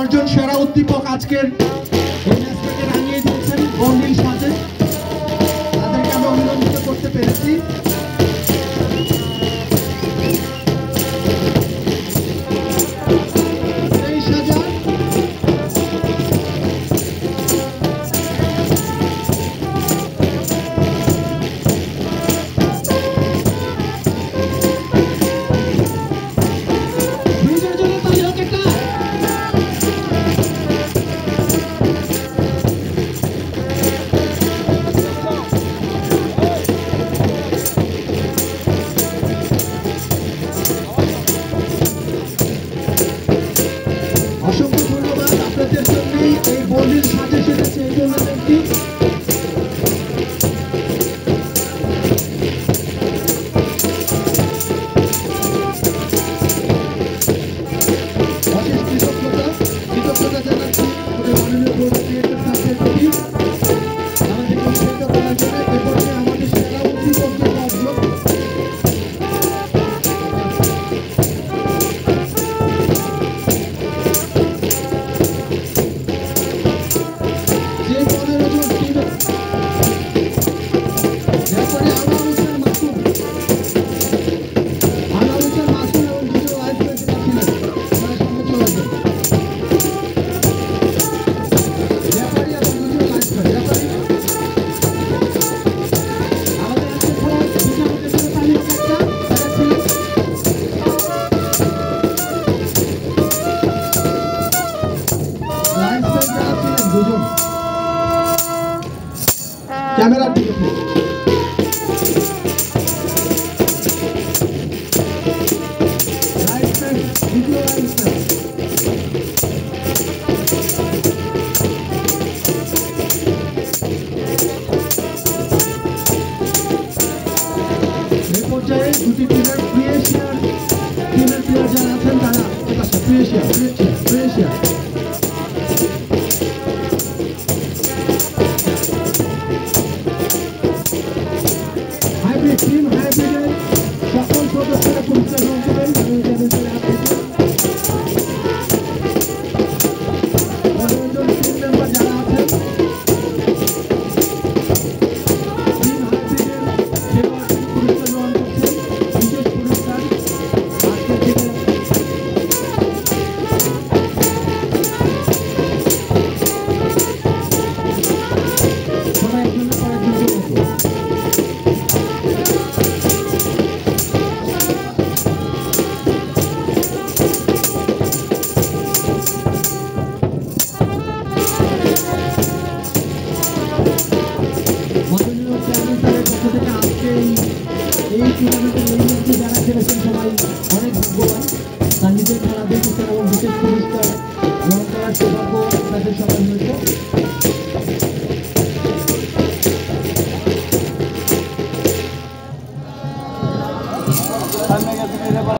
10 জন সেরা উদ্দীপক আজকের এই ম্যাচটাকে রাঙিয়ে দিয়েছেন বন্দিল সাজে। তাদেরকে আমরা অভিনন্দিত করতে পেরেছি। ক্যামেরা দিকে পর্যায়ে দুটি টিমের প্লেয়ার যারা আছেন তারা ক্রোয়েশিয়া টিম হাইব্রিডের সকল সদস্যরা পুরস্কার গ্রহণ করবেন। টিম মেম্বার যারা আছেন টিম হাইব্রিডের পুরস্কার গ্রহণ করছেন। বিশেষ পুরস্কার আজকের থেকে সবাই একজনের পর একজনকে মতো এই টুর্নামেন্টের এই ম্যাচে যারা খেলেছেন সবাই অনেক ভাগ্যবান। তার নিজের খেলা দেখেছেন এবং বিশেষ পুরস্কার গ্রহণ করার সৌভাগ্য তাদের সবাই হয়েছে।